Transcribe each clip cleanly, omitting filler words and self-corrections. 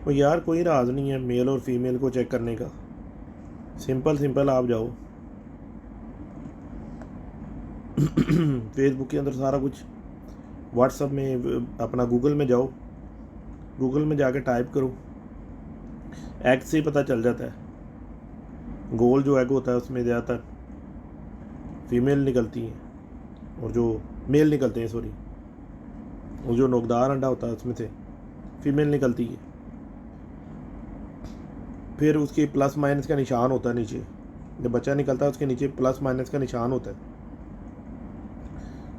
और यार कोई राज नहीं है मेल और फीमेल को चेक करने का। सिंपल आप जाओ फेसबुक के अंदर सारा कुछ, व्हाट्सअप में अपना गूगल में जाओ, गूगल में जाके टाइप करो, एक्ट से ही पता चल जाता है। गोल जो एग होता है उसमें ज़्यादातर फीमेल निकलती हैं और जो मेल निकलते हैं, सॉरी, और जो नोकदार अंडा होता है उसमें से फीमेल निकलती है। फिर उसके प्लस माइनस का निशान होता है नीचे, जब बच्चा निकलता है उसके नीचे प्लस माइनस का निशान होता है।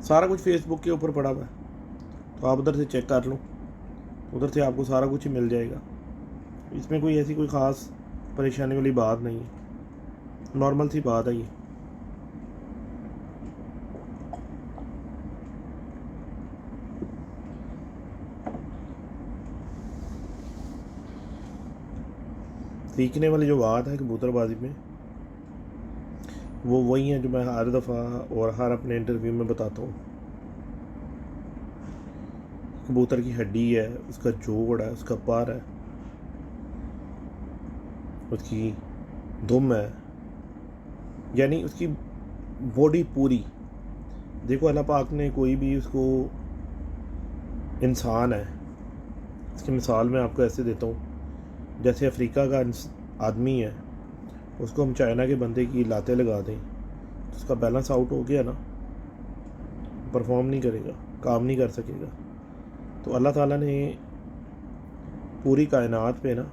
सारा कुछ फेसबुक के ऊपर पड़ा हुआ है, तो आप उधर से चेक कर लो, उधर से आपको सारा कुछ ही मिल जाएगा। इसमें कोई ऐसी कोई ख़ास परेशानी वाली बात नहीं है, नॉर्मल सी बात है ये। सीखने वाली जो बात है कबूतरबाजी में, वो वही है जो मैं हर दफ़ा और हर अपने इंटरव्यू में बताता हूँ। कबूतर की हड्डी है, उसका जोड़ है, उसका पर है, उसकी दुम है, यानी उसकी बॉडी पूरी। देखो अल्लाह पाक ने कोई भी उसको, इंसान है, इसकी मिसाल मैं आपको ऐसे देता हूँ, जैसे अफ्रीका का आदमी है, उसको हम चाइना के बंदे की लातें लगा दें तो उसका बैलेंस आउट हो गया ना, परफॉर्म नहीं करेगा, काम नहीं कर सकेगा। तो अल्लाह ताला ने पूरी कायनात पे ना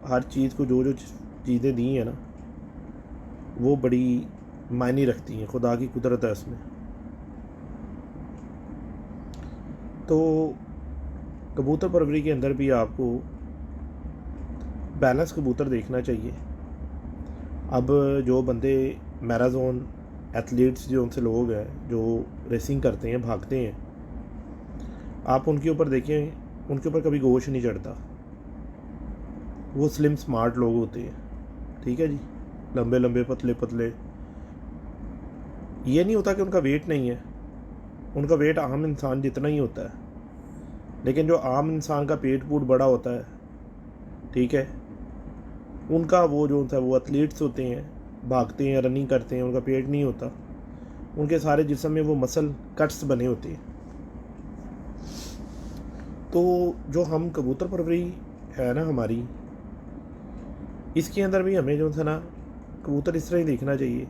हर चीज़ को जो जो चीज़ें दी हैं ना, वो बड़ी मायने रखती हैं, खुदा की कुदरत है उसमें। तो कबूतर परवरी के अंदर भी आपको बैलेंस कबूतर देखना चाहिए। अब जो बंदे मैराथन एथलीट्स जो उनसे लोग हैं जो रेसिंग करते हैं, भागते हैं, आप उनके ऊपर देखें, उनके ऊपर कभी गोश नहीं चढ़ता। वो स्लिम स्मार्ट लोग होते हैं, ठीक है जी, लंबे लंबे पतले पतले। ये नहीं होता कि उनका वेट नहीं है, उनका वेट आम इंसान जितना ही होता है, लेकिन जो आम इंसान का पेट पूट बड़ा होता है, ठीक है, उनका वो जो होता है, वो एथलीट्स होते हैं, भागते हैं, रनिंग करते हैं, उनका पेट नहीं होता, उनके सारे जिस्म में वो मसल कट्स बने होते हैं। तो जो हम कबूतर परवरी है ना हमारी, इसके अंदर भी हमें जो था ना कबूतर इस तरह ही देखना चाहिए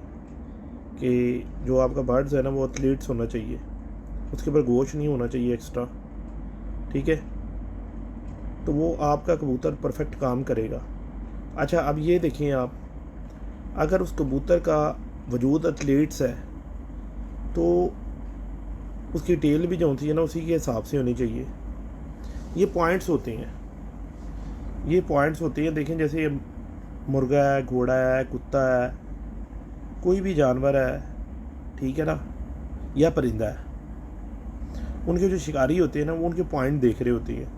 कि जो आपका बर्ड्स है ना वो एथलीट्स होना चाहिए, उसके ऊपर गोश्त नहीं होना चाहिए एक्स्ट्रा, ठीक है, तो वो आपका कबूतर परफेक्ट काम करेगा। अच्छा अब ये देखें आप, अगर उस कबूतर का वजूद एथलीट्स है तो उसकी टेल भी जो होती है ना उसी के हिसाब से होनी चाहिए। ये पॉइंट्स होते हैं, ये पॉइंट्स होते हैं। देखें जैसे मुर्गा है, घोड़ा है, कुत्ता है, कोई भी जानवर है, ठीक है ना, या परिंदा है, उनके जो शिकारी होते हैं ना वो उनके पॉइंट देख रहे होते हैं,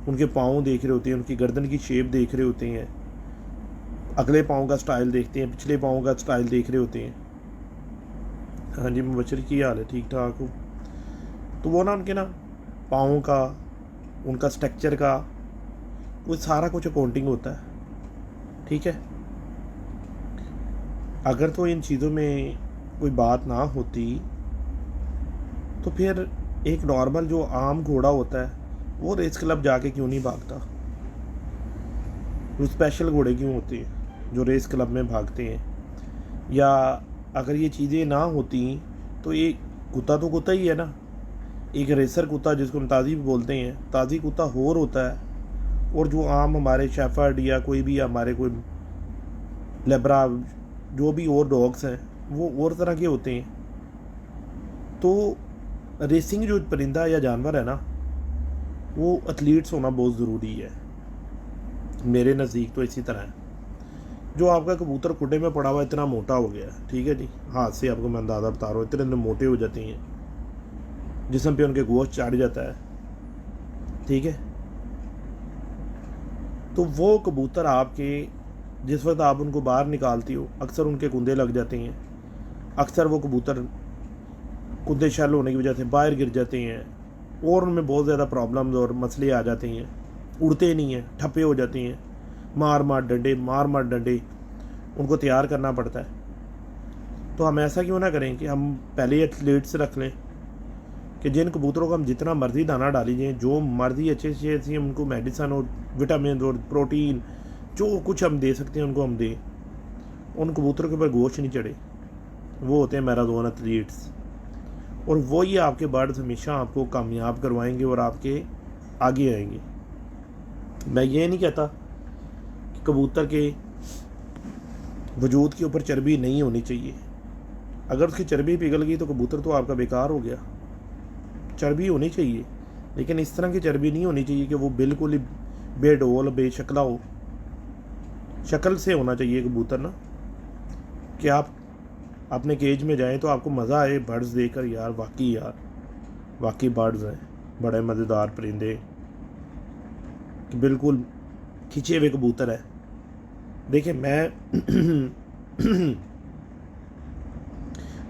उनके पाँव देख रहे होते हैं, उनकी गर्दन की शेप देख रहे होते हैं, अगले पाँव का स्टाइल देखते हैं, पिछले पाँव का स्टाइल देख रहे होते हैं। हाँ जी मुबशर की हाल है, ठीक ठाक हो। तो वो ना उनके ना पाँव का, उनका स्ट्रक्चर का, वो सारा कुछ अकाउंटिंग होता है, ठीक है। अगर तो इन चीज़ों में कोई बात ना होती तो फिर एक नॉर्मल जो आम घोड़ा होता है वो रेस क्लब जाके क्यों नहीं भागता? वो स्पेशल घोड़े क्यों होते हैं जो रेस क्लब में भागते हैं? या अगर ये चीज़ें ना होती तो ये कुत्ता तो कुत्ता ही है ना, एक रेसर कुत्ता जिसको हम ताज़ी भी बोलते हैं, ताज़ी कुत्ता होर होता है, और जो आम हमारे शेफर्ड या कोई भी हमारे कोई लेब्रा जो भी और डॉग्स हैं वो और तरह के होते हैं। तो रेसिंग जो परिंदा या जानवर है ना वो एथलीट्स होना बहुत ज़रूरी है, मेरे नज़दीक तो इसी तरह है। जो आपका कबूतर खुडे में पड़ा हुआ इतना मोटा हो गया, ठीक है जी, हाथ से आपको मैं अंदाज़ा बता रहा हूँ, इतने मोटे हो जाते हैं, जिस्म पे उनके गोश्त चढ़ जाता है, ठीक है। तो वो कबूतर आपके जिस वक्त आप उनको बाहर निकालती हो अक्सर उनके कुंदे लग जाते हैं, अक्सर वो कबूतर कुंदे शल होने की वजह से बाहर गिर जाते हैं और उनमें बहुत ज़्यादा प्रॉब्लम्स और मसले आ जाते हैं, उड़ते नहीं हैं, ठप्पे हो जाते हैं, मार मार डंडे उनको तैयार करना पड़ता है। तो हम ऐसा क्यों ना करें कि हम पहले ही एथलीट्स रख लें कि जिन कबूतरों को हम जितना मर्जी दाना डालीजिए, जो मर्जी अच्छे से अच्छी उनको मेडिसन और विटामिन और प्रोटीन जो कुछ हम दे सकते हैं उनको हम दें, उन कबूतरों के ऊपर गोश्त नहीं चढ़े। वो होते हैं मैराथन एथलीट्स, और वही आपके बर्ड्स हमेशा आपको कामयाब करवाएंगे और आपके आगे आएंगे। मैं ये नहीं कहता कि कबूतर के वजूद के ऊपर चर्बी नहीं होनी चाहिए। अगर उसकी चर्बी पिघल गई तो कबूतर तो आपका बेकार हो गया। चर्बी होनी चाहिए, लेकिन इस तरह की चर्बी नहीं होनी चाहिए कि वो बिल्कुल ही बेडोल बेशक्ला हो। शक्ल से होना चाहिए कबूतर ना, कि आप अपने केज में जाएं तो आपको मज़ा आए बर्ड्स देखकर, यार वाकई बर्ड्स हैं, बड़े मज़ेदार परिंदे, कि बिल्कुल खिंचे हुए कबूतर है। देखिए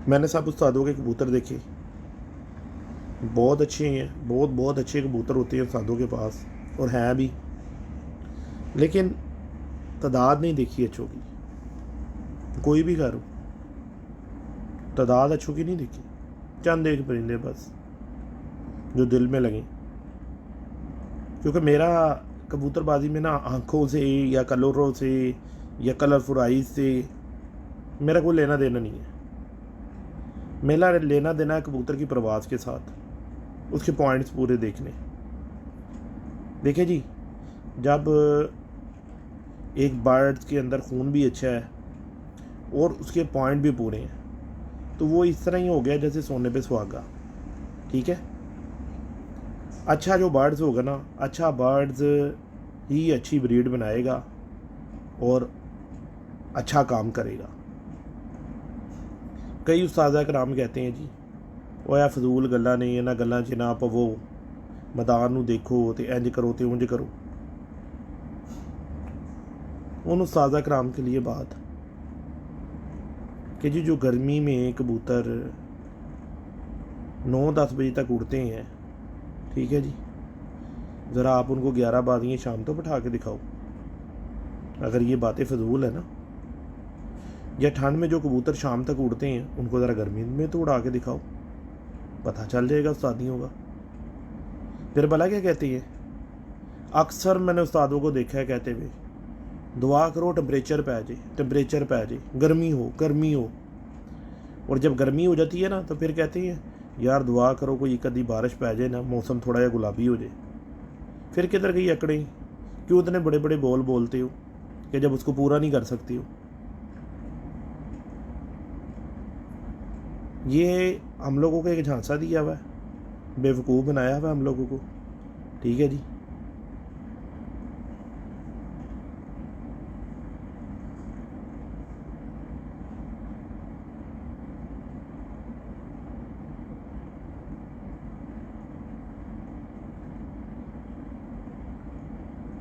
मैंने सब उस्तादों के कबूतर देखे, बहुत अच्छे हैं, बहुत अच्छे कबूतर होते हैं उस्तादों के पास, और हैं भी, लेकिन तादाद नहीं देखी अच्छों की। कोई भी करो, तादाद अच्छों की नहीं देखी, चंद एक परिंदे बस जो दिल में लगे। क्योंकि मेरा कबूतरबाजी में ना आँखों से या कलरों से या कलरफुल आइज से मेरा कोई लेना देना नहीं है। मेरा लेना देना है कबूतर की परवाज़ के साथ, उसके पॉइंट्स पूरे देखने। देखिए जी, जब एक बर्ड के अंदर खून भी अच्छा है और उसके पॉइंट भी पूरे हैं, तो वो इस तरह ही हो गया जैसे सोने पे सुहागा। ठीक है, अच्छा जो बर्ड्स होगा ना, अच्छा बर्ड्स ही अच्छी ब्रीड बनाएगा और अच्छा काम करेगा। कई उस्ताद कराम कहते हैं जी, वो या फजूल गल्लां ने इन्हां गल्लां 'च ना पवो, मैदान नूं देखो तो इंज करो तो उंज करो। उन उस्ताद कराम के लिए बात कि जी जो गर्मी में कबूतर 9-10 बजे तक उड़ते हैं, ठीक है जी, ज़रा आप उनको 11 बाजियाँ शाम तो बैठा के दिखाओ। अगर ये बातें फजूल है ना, या ठंड में जो कबूतर शाम तक उड़ते हैं उनको ज़रा गर्मी में तो उड़ा के दिखाओ, पता चल जाएगा उस्तादियों का। फिर भला क्या कहती है, अक्सर मैंने उस्तादों को देखा है कहते हुए, दुआ करो टेम्परेचर पै जाए, गर्मी हो। और जब गर्मी हो जाती है ना तो फिर कहते हैं यार दुआ करो कोई कभी बारिश पै जाए ना, मौसम थोड़ा जा गुलाबी हो जाए। फिर किधर गई अकड़े, क्यों इतने बड़े बड़े बोल बोलते हो कि जब उसको पूरा नहीं कर सकती हो। ये हम लोगों को एक झांसा दिया हुआ है, बेवकूफ़ बनाया हुआ है हम लोगों को। ठीक है जी,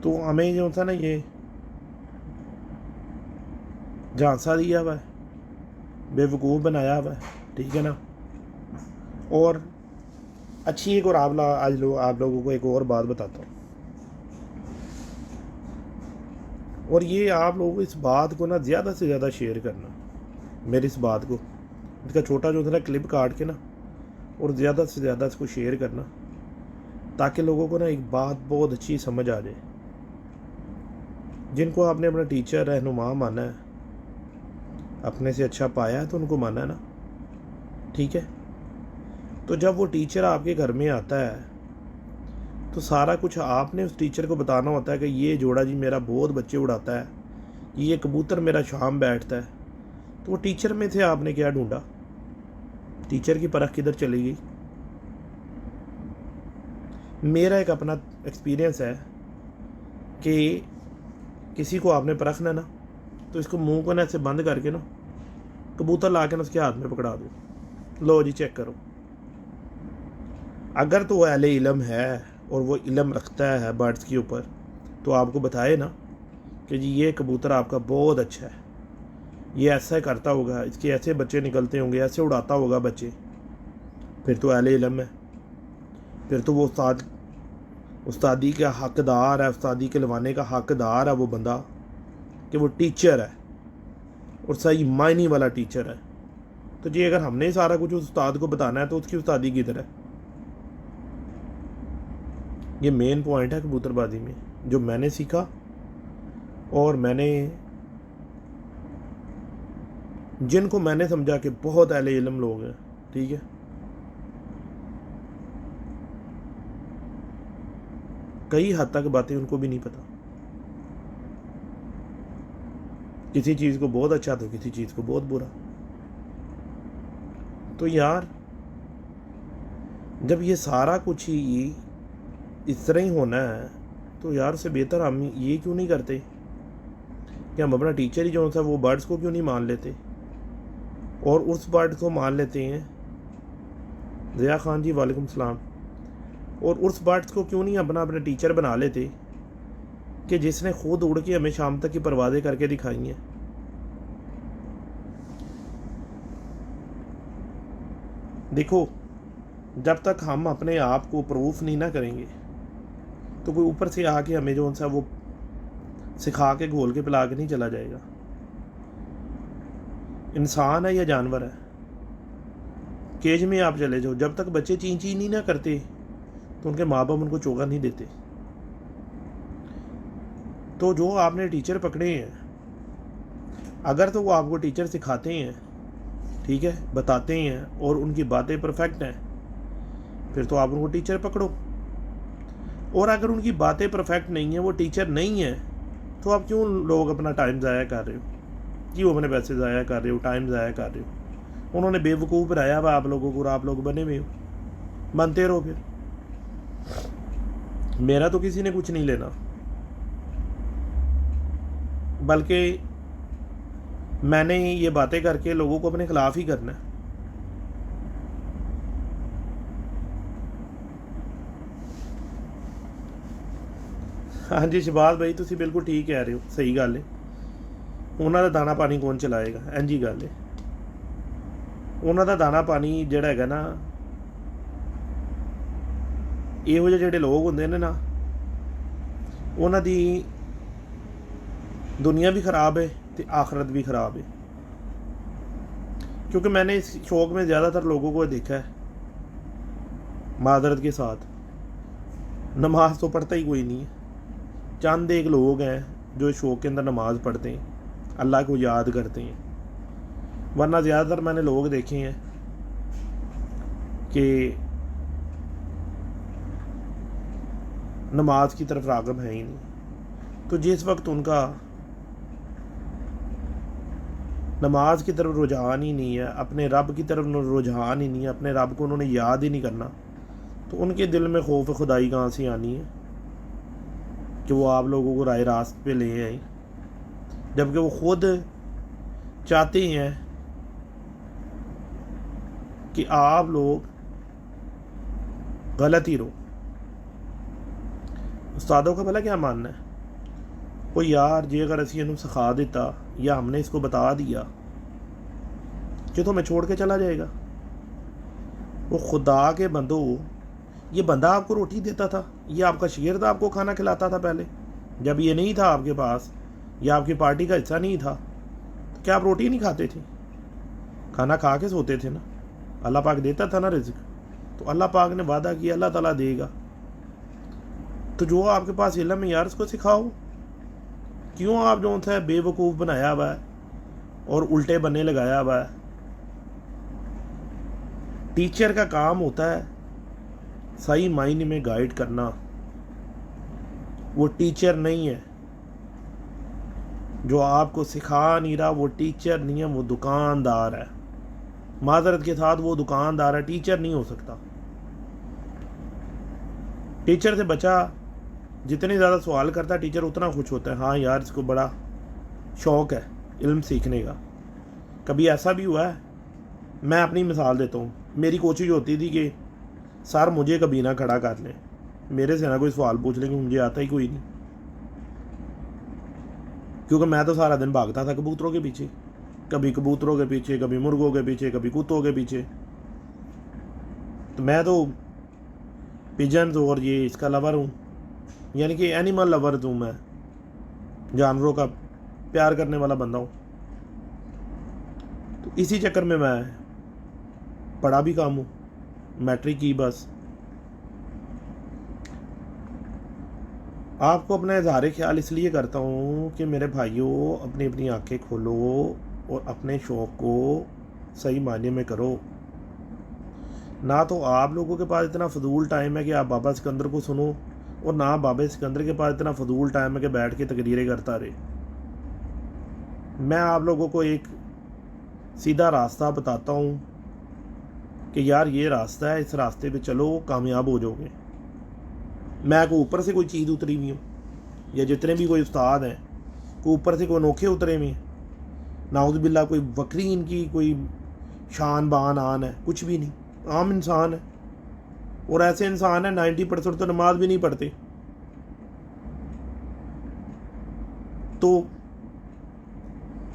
तो हमें जो था ना ये झांसा दिया हुआ है, बेवकूफ़ बनाया हुआ है। ठीक है ना, और अच्छी एक और आप लोगों को एक और बात बताता हूँ, और ये आप लोग इस बात को ना ज़्यादा से ज़्यादा शेयर करना, मेरी इस बात को, इसका छोटा जो था ना क्लिप काट के ना, और ज़्यादा से ज़्यादा इसको शेयर करना, ताकि लोगों को ना एक बात बहुत अच्छी समझ आ जाए। जिनको आपने अपना टीचर रहनुमा माना है, अपने से अच्छा पाया है, तो उनको माना है ना। ठीक है, तो जब वो टीचर आपके घर में आता है तो सारा कुछ आपने उस टीचर को बताना होता है कि ये जोड़ा जी मेरा बहुत बच्चे उड़ाता है, ये कबूतर मेरा शाम बैठता है। तो वो टीचर में से आपने क्या ढूंढा, टीचर की परख किधर चली गई। मेरा एक अपना एक्सपीरियंस है कि किसी को आपने परखना ना, तो इसको मुंह को ना ऐसे बंद करके ना कबूतर ला के ना उसके हाथ में पकड़ा दो, लो जी चेक करो। अगर तो वो अहले इल्म है और वो इल्म रखता है बर्ड्स के ऊपर, तो आपको बताए ना कि जी ये कबूतर आपका बहुत अच्छा है, ये ऐसा करता होगा, इसके ऐसे बच्चे निकलते होंगे, ऐसे उड़ाता होगा बच्चे, फिर तो अहले इल्म है। फिर तो वो उस्तादी का हकदार है, उस्तादी के लवाने का हकदार है वो बंदा कि वो टीचर है और सही मायने वाला टीचर है। तो जी अगर हमने सारा कुछ उस उस्ताद को बताना है तो उसकी उस्तादी किधर है? ये मेन पॉइंट है कबूतरबाजी में जो मैंने सीखा। और मैंने जिनको मैंने समझा कि बहुत अहले इल्म लोग हैं, ठीक है, कई हद तक बातें उनको भी नहीं पता। किसी चीज़ को बहुत अच्छा तो किसी चीज़ को बहुत बुरा। तो यार जब ये सारा कुछ ही इस तरह ही होना है तो यार उससे बेहतर हम ये क्यों नहीं करते कि हम अपना टीचर ही जो सा वो बर्ड्स को क्यों नहीं मान लेते और उस बर्ड को मान लेते हैं। ज़िया खान जी वालेकुम सलाम। और उस बर्ड्स को क्यों नहीं अपना टीचर बना लेते कि जिसने खुद उड़ के हमें शाम तक की परवाज़ें करके दिखाई हैं। देखो जब तक हम अपने आप को प्रूफ नहीं ना करेंगे तो कोई ऊपर से आके हमें जो सा वो सिखा के घोल के पिला के नहीं चला जाएगा। इंसान है या जानवर है? केज में आप चले जाओ, जब तक बच्चे ची ची नहीं ना करते तो उनके माँ बाप उनको चोगा नहीं देते। तो जो आपने टीचर पकड़े हैं, अगर तो वो आपको टीचर सिखाते हैं, ठीक है, बताते हैं और उनकी बातें परफेक्ट हैं, फिर तो आप उनको टीचर पकड़ो। और अगर उनकी बातें परफेक्ट नहीं है, वो टीचर नहीं है, तो आप क्यों लोग अपना टाइम ज़ाया कर रहे हो? क्यों अपने पैसे ज़ाया कर रहे हो, टाइम ज़ाया कर रहे हो? उन्होंने बेवकूफ़ बनाया हुआ आप लोगों को और आप लोग बने हुए हो, बनते रहो। फिर मेरा तो किसी ने कुछ नहीं लेना, बल्कि मैंने ये बातें करके लोगों को अपने खिलाफ ही करना है। हाँ जी शहबाज भाई तुसी बिल्कुल ठीक कह रहे हो, सही गल है। उन्हों का दाना पानी कौन चलाएगा? इंज ही गल है। उन्हों का दाना पानी जिहड़ा हैगा ना, इहो ਜਿਹੇ ਜਿਹੜੇ लोग होंगे ने ना, उन्हों की दुनिया भी खराब है तो आखरत भी खराब है। क्योंकि मैंने इस शौक में ज़्यादातर लोगों को देखा है, माजरत के साथ, नमाज तो पढ़ता ही कोई नहीं है। चंद एक लोग हैं जो इस शौक के अंदर नमाज पढ़ते हैं, अल्लाह को याद करते हैं, वरना ज़्यादातर मैंने लोग देखे हैं कि नमाज की तरफ राग़िब है ही नहीं। तो जिस वक्त उनका नमाज की तरफ रुझान ही नहीं है, अपने रब की तरफ रुझान ही नहीं है, अपने रब को उन्होंने याद ही नहीं करना, तो उनके दिल में खौफ खुदाई कहाँ से आनी है कि वो आप लोगों को राह रास्त पे ले आए, जबकि वो खुद चाहते हैं कि आप लोग गलत ही रहो। उस्तादों का भला क्या मानना है? वो यार जे अगर असी इन्हों सिखा देता या हमने इसको बता दिया कि तो मैं छोड़ के चला जाएगा। वो खुदा के बंदो, ये बंदा आपको रोटी देता था, ये आपका शेर था, आपको खाना खिलाता था पहले जब ये नहीं था आपके पास, या आपकी पार्टी का हिस्सा नहीं था, तो क्या आप रोटी नहीं खाते थे? खाना खा के सोते थे ना। अल्लाह पाक देता था ना रिज़्क, तो अल्लाह पाक ने वादा किया अल्लाह ताला देगा। तो जो आपके पास इल्म है यार उसको सिखाओ। क्यों आप जो सा बेवकूफ़ बनाया हुआ है और उल्टे बनने लगाया हुआ है? टीचर का काम होता है सही मायने में गाइड करना। वो टीचर नहीं है जो आपको सिखा नहीं रहा, वो टीचर नहीं है, वो दुकानदार है। माजरत के साथ वो दुकानदार है, टीचर नहीं हो सकता। टीचर से बच्चा जितने ज़्यादा सवाल करता है टीचर उतना खुश होता है, हाँ यार इसको बड़ा शौक़ है इल्म सीखने का। कभी ऐसा भी हुआ है, मैं अपनी मिसाल देता हूँ, मेरी कोशिश होती थी कि सर मुझे कभी ना खड़ा कर लें, मेरे से ना कोई सवाल पूछ लें, मुझे आता ही कोई नहीं, क्योंकि मैं तो सारा दिन भागता था कबूतरों के पीछे, कभी कबूतरों के पीछे, कभी मुर्गों के पीछे, कभी कुत्तों के पीछे। तो मैं तो पिजन्स और ये इसका लवर हूँ, यानी कि एनिमल लवर हूँ मैं, जानवरों का प्यार करने वाला बंदा हूँ। तो इसी चक्कर में मैं पढ़ा भी काम हूँ, मैट्रिक की बस। आपको अपना इजहार ख्याल इसलिए करता हूँ कि मेरे भाइयों अपनी अपनी आंखें खोलो और अपने शौक़ को सही मायने में करो। ना तो आप लोगों के पास इतना फजूल टाइम है कि आप बाबा सिकंदर को सुनो, और ना बाबा सिकंदर के पास इतना फजूल टाइम है कि बैठ के तकरीरें करता रहे। मैं आप लोगों को एक सीधा रास्ता बताता हूँ कि यार ये रास्ता है, इस रास्ते पे चलो, कामयाब हो जाओगे। मैं को ऊपर से कोई चीज़ उतरी हुई हूँ, या जितने भी कोई उस्ताद हैं को ऊपर से कोई अनोखे उतरे हुए हैं, नाउज़ बिल्ला कोई बकरी इनकी कोई शान बान आन है, कुछ भी नहीं, आम इंसान है। और ऐसे इंसान है 90% तो नमाज भी नहीं पढ़ते। तो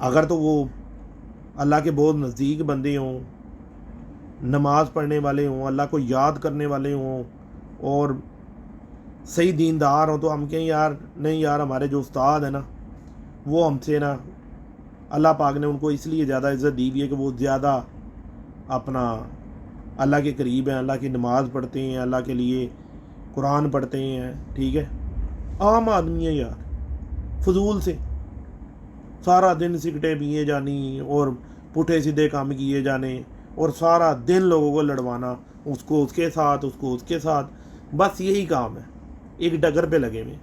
अगर तो वो अल्लाह के बहुत नज़दीक बंदे हों, नमाज पढ़ने वाले हों, अल्लाह को याद करने वाले हों और सही दीनदार हों, तो हम कहें यार नहीं यार, हमारे जो उस्ताद है ना वो हमसे ना, अल्लाह पाक ने उनको इसलिए ज़्यादा इज़्ज़त दी हुई है कि वो ज़्यादा अपना अल्लाह के करीब हैं, अल्लाह की नमाज़ पढ़ते हैं, अल्लाह के लिए कुरान पढ़ते हैं। ठीक है, आम आदमी है यार, फजूल से सारा दिन सिगरेटें पिए जानी और पुठे सीधे काम किए जाने और सारा दिन लोगों को लड़वाना, उसको उसके साथ, उसको उसके साथ, बस यही काम है, एक डगर पे लगे हुए।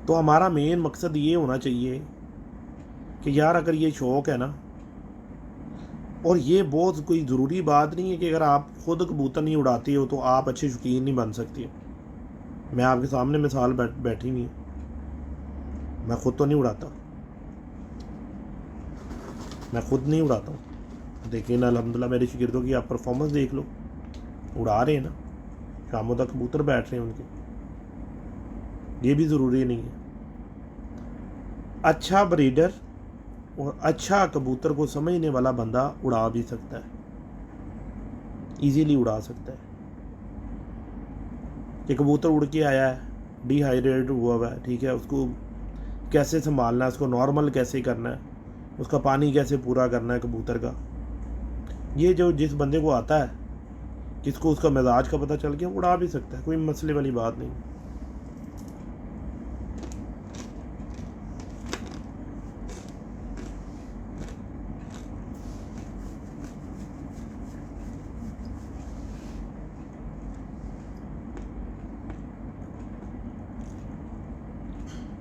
तो हमारा मेन मकसद ये होना चाहिए कि यार अगर ये शौक़ है ना, और ये बहुत कोई ज़रूरी बात नहीं है कि अगर आप खुद कबूतर नहीं उड़ाती हो तो आप अच्छे शौकीन नहीं बन सकती। मैं आपके सामने मिसाल बैठी हुई हूँ, मैं खुद तो नहीं उड़ाता, मैं खुद नहीं उड़ाता हूँ, लेकिन अल्हम्दुलिल्लाह मेरे शागिर्दों की आप परफॉर्मेंस देख लो, उड़ा रहे हैं ना, शामों तक कबूतर बैठ रहे हैं उनके। ये भी ज़रूरी नहीं है। अच्छा ब्रीडर और अच्छा कबूतर को समझने वाला बंदा उड़ा भी सकता है, इजीली उड़ा सकता है। कि कबूतर उड़ के आया है, डिहाइड्रेट हुआ हुआ है, ठीक है, उसको कैसे संभालना है, उसको नॉर्मल कैसे करना है, उसका पानी कैसे पूरा करना है कबूतर का, ये जो जिस बंदे को आता है, जिसको उसका मिजाज का पता चल गया, उड़ा भी सकता है, कोई मसले वाली बात नहीं।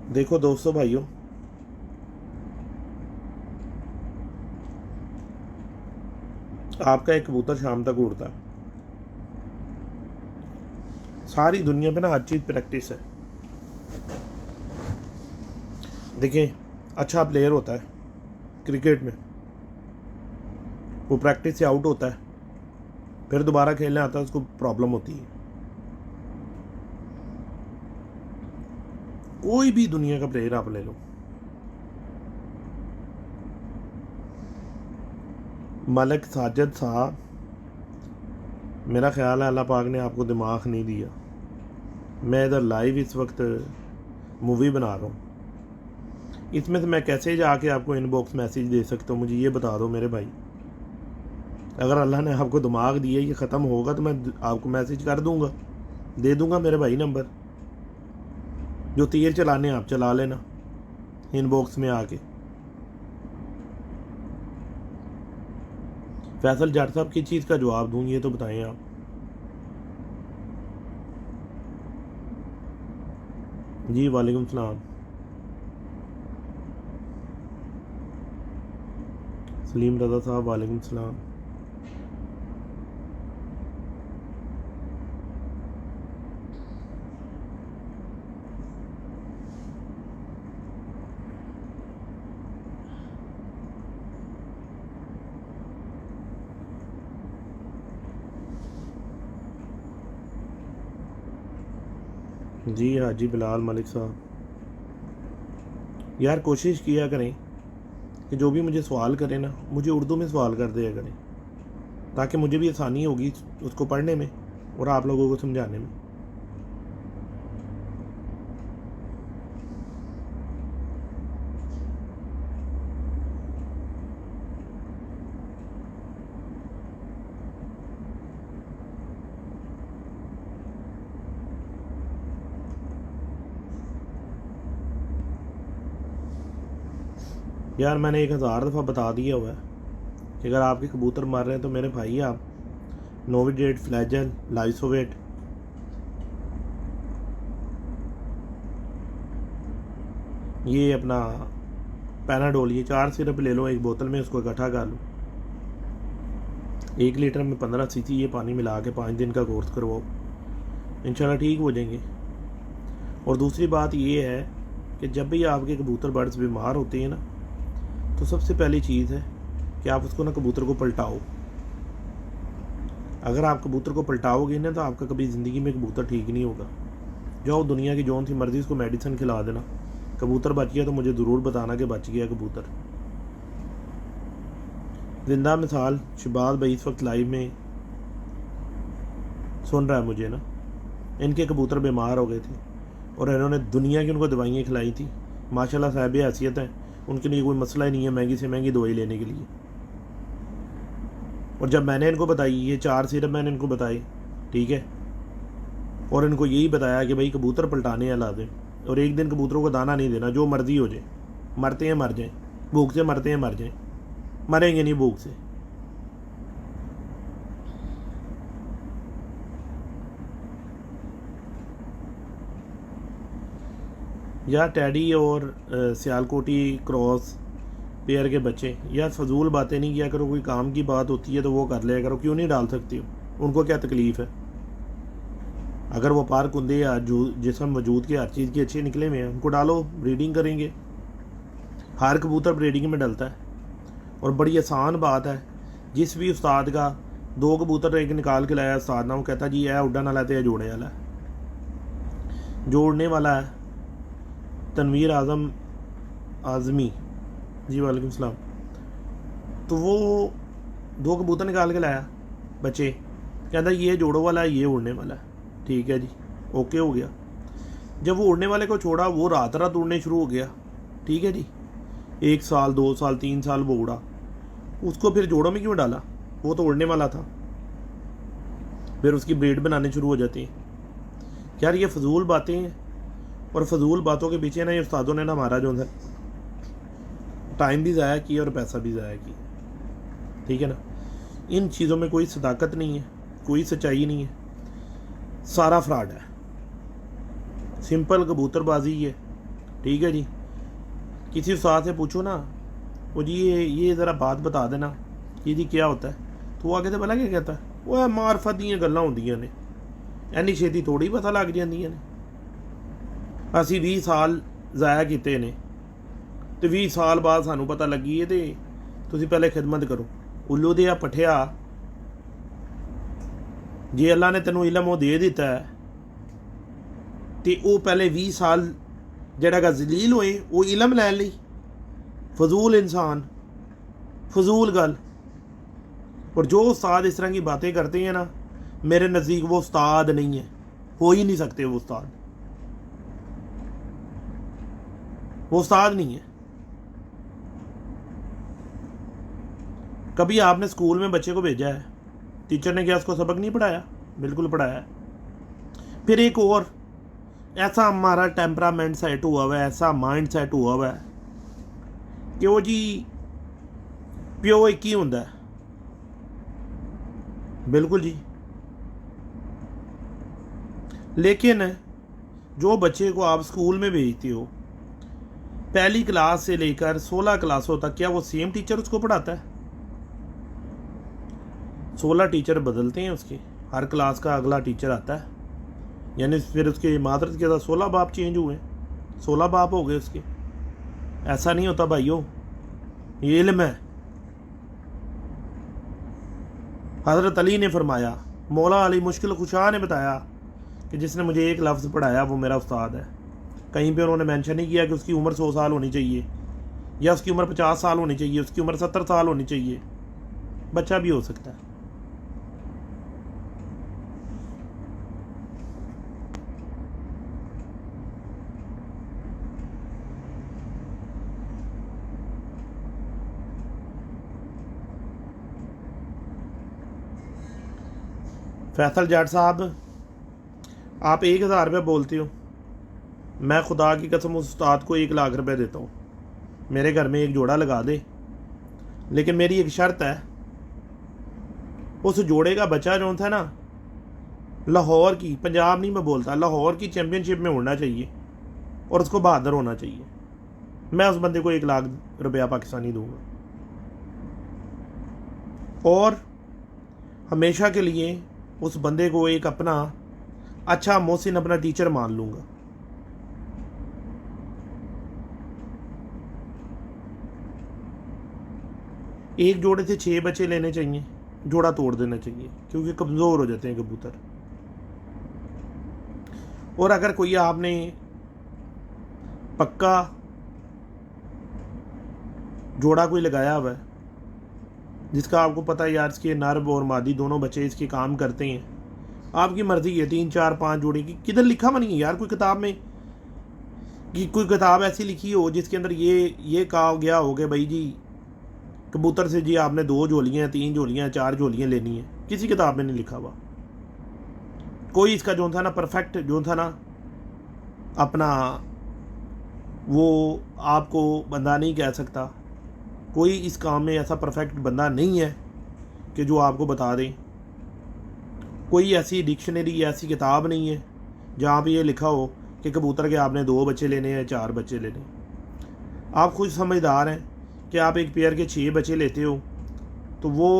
देखो दोस्तों भाइयों, आपका एक कबूतर शाम तक उड़ता है, सारी दुनिया पे ना हर चीज़ प्रैक्टिस है। देखिए, अच्छा प्लेयर होता है क्रिकेट में, वो प्रैक्टिस से आउट होता है, फिर दोबारा खेलने आता है, उसको प्रॉब्लम होती है। कोई भी दुनिया का प्लेयर आप ले लो, मलिक साजिद साहब, मेरा ख्याल है अल्लाह पाक ने आपको दिमाग नहीं दिया। मैं इधर लाइव इस वक्त मूवी बना रहा हूँ, इसमें से मैं कैसे जाके आपको इनबॉक्स मैसेज दे सकता हूँ, मुझे ये बता दो मेरे भाई। अगर अल्लाह ने आपको दिमाग दिया, ये ख़त्म होगा तो मैं आपको मैसेज कर दूँगा, दे दूँगा मेरे भाई नंबर, जो तीर चलाने आप चला लेना इनबॉक्स में आके। फैसल जाट साहब किस चीज़ का जवाब दूँ ये तो बताएं आप। जी वालेकुम सलाम। सलीम रज़ा साहब वालेकुम सलाम। जी हाजी बिलाल मलिक साहब, यार कोशिश किया करें कि जो भी मुझे सवाल करें ना, मुझे उर्दू में सवाल कर दिया करें, ताकि मुझे भी आसानी होगी उसको पढ़ने में और आप लोगों को समझाने में। यार मैंने 1000 दफ़ा बता दिया हुआ है कि अगर आपके कबूतर मर रहे हैं तो मेरे भाई आप नोविडेट, फ्लैजल, लाइसोवेट, ये अपना पैनाडोल, ये 4 सिरप ले लो एक बोतल में, उसको इकट्ठा कर लो। 1 लीटर में 15 सीसी ये पानी मिला के 5 दिन का कोर्स करवाओ, इंशाल्लाह ठीक हो जाएंगे। और दूसरी बात ये है कि जब भी आपके कबूतर बर्ड्स बीमार होते हैं ना, तो सबसे पहली चीज़ है कि आप उसको ना कबूतर को पलटाओ। अगर आप कबूतर को पलटाओगे ना तो आपका कभी ज़िंदगी में कबूतर ठीक नहीं होगा। जाओ दुनिया की जौन सी मर्ज़ी उसको मेडिसिन खिला देना, कबूतर बच गया तो मुझे ज़रूर बताना कि बच गया कबूतर। जिंदा मिसाल शबाज भाई इस वक्त लाइव में सुन रहा है मुझे ना, इनके कबूतर बीमार हो गए थे और इन्होंने दुनिया की उनको दवाइयाँ खिलाई थी। माशाल्लाह साहिब हैसियत है, उनके लिए कोई मसला ही नहीं है महंगी से महंगी दवाई लेने के लिए। और जब मैंने इनको बताई, ये 4 सिरप मैंने इनको बताए, ठीक है, और इनको यही बताया कि भाई कबूतर पलटाने हैं लाजिम, और एक दिन कबूतरों को दाना नहीं देना, जो मर्ज़ी हो जाए, मरते हैं मर जाएं, भूख से मरते हैं मर जाएं, मरेंगे नहीं भूख से। या टैडी और सियालकोटी क्रॉस पेयर के बच्चे, यार फजूल बातें नहीं किया करो, कोई काम की बात होती है तो वो कर लिया करो, क्यों नहीं डाल सकती हो? उनको क्या तकलीफ़ है? अगर वो पार कुंदे या जिसम वजूद के हर चीज़ की अच्छे निकले हुए हैं, उनको डालो, ब्रीडिंग करेंगे। हर कबूतर ब्रीडिंग में डलता है और बड़ी आसान बात है। जिस भी उस्ताद का 2 कबूतर एक निकाल के लाया उस्ताद ना, वो कहता जी यह उड्डा ना लाते या जोड़ने वाला है। जोड़ने वाला है तनवीर आज़म आज़मी जी, वालेकुम सलाम। तो वो 2 कबूतर निकाल के लाया बच्चे, कहता ये जोड़ो वाला है, ये उड़ने वाला है। ठीक है जी, ओके हो गया। जब वो उड़ने वाले को छोड़ा, वो रात रात उड़ने शुरू हो गया। ठीक है जी, 1 साल 2 साल 3 साल वो उड़ा, उसको फिर जोड़ों में क्यों डाला? वो तो उड़ने वाला था। फिर उसकी ब्रीड बनाने शुरू हो जाती हैं। यार ये फजूल बातें हैं, और फजूल बातों के पीछे ना ये उस्तादों ने ना हमारा जो है टाइम भी ज़ाया किया और पैसा भी ज़ाया किया। ठीक है ना, इन चीज़ों में कोई सदाकत नहीं है, कोई सच्चाई नहीं है, सारा फ्रॉड है, सिंपल कबूतरबाजी है। ठीक है जी, किसी उस्ताद से पूछो ना, वो जी ये ज़रा बात बता देना कि जी क्या होता है, तो वो आगे से भला क्या कहता है, वो है मार्फत दी गल्लां होंदियां ने, इन्नी छेती थोड़ी पता लग जांदियां ने। असीं 20 साल ज़ाया कीते ने तो 20 साल बाद सानू पता लगी है, तो तुसीं पहले खिदमत करो। उल्लू दे पठिया, जे अल्लाह ने तेनों इलम वो दे दिता है तो वो पहले 20 साल जड़ा का जलील होए वो इलम लैन लई। फजूल इंसान, फजूल गल। और जो उस्ताद इस तरह की बातें करते हैं ना, मेरे नज़दीक वो उस्ताद नहीं है, हो ही नहीं सकते वो उस्ताद, वो उस्ताद नहीं है। कभी आपने स्कूल में बच्चे को भेजा है, टीचर ने क्या उसको सबक नहीं पढ़ाया? बिल्कुल पढ़ाया है। फिर एक और ऐसा हमारा टेम्परामेंट सेट हुआ हुआ है, ऐसा माइंड सेट हुआ हुआ है कि वो जी प्यो एक ही होंदा है। बिल्कुल जी। लेकिन जो बच्चे को आप स्कूल में भेजते हो, पहली क्लास से लेकर 16 क्लासों तक, क्या वो सेम टीचर उसको पढ़ाता है? 16 टीचर बदलते हैं उसके, हर क्लास का अगला टीचर आता है, यानी फिर उसके मादरत के साथ 16 बाप चेंज हुए, 16 बाप हो गए उसके। ऐसा नहीं होता भाइयों, ये इल्म है। हज़रत अली ने फरमाया, मौला अली मुश्किल कुशा ने बताया कि जिसने मुझे एक लफ्ज़ पढ़ाया वो मेरा उस्ताद है। कहीं पे उन्होंने मेंशन नहीं किया कि उसकी उम्र 100 साल होनी चाहिए या उसकी उम्र 50 साल होनी चाहिए, उसकी उम्र 70 साल होनी चाहिए। बच्चा भी हो सकता है। फैसल जाट साहब, आप 1000 रुपये बोलते हो, मैं खुदा की कसम उस उस्ताद को 1 लाख रुपये देता हूँ। मेरे घर में एक जोड़ा लगा दे, लेकिन मेरी एक शर्त है, उस जोड़े का बच्चा जो था ना लाहौर की, पंजाब नहीं मैं बोलता, लाहौर की चैम्पियनशिप में उड़ना चाहिए और उसको बहादुर होना चाहिए। मैं उस बंदे को 1 लाख रुपया पाकिस्तानी दूंगा और हमेशा के लिए उस बंदे को एक अपना अच्छा मोहसिन अपना टीचर मान लूंगा। एक जोड़े से 6 बच्चे लेने चाहिए, जोड़ा तोड़ देना चाहिए क्योंकि कमज़ोर हो जाते हैं कबूतर। और अगर कोई आपने पक्का जोड़ा कोई लगाया हुआ है जिसका आपको पता है यार इसके नर और मादी दोनों बच्चे इसके काम करते हैं, आपकी मर्जी है 3 4 5 जोड़े की। किधर लिखा हुआ नहीं है यार कोई किताब में कि कोई किताब ऐसी लिखी हो जिसके अंदर ये कहा गया हो कि भाई जी कबूतर से जी आपने 2 झोलियाँ 3 झोलियाँ 4 झोलियाँ लेनी है। किसी किताब में नहीं लिखा हुआ। कोई इसका जो था ना परफेक्ट जो था ना अपना वो आपको बंदा नहीं कह सकता। कोई इस काम में ऐसा परफेक्ट बंदा नहीं है कि जो आपको बता दे। कोई ऐसी डिक्शनरी ऐसी किताब नहीं है जहाँ पे ये लिखा हो कि कबूतर के आपने 2 बच्चे लेने हैं 4 बच्चे लेने हैं। आप खुद समझदार हैं कि आप एक पेयर के 6 बच्चे लेते हो तो वो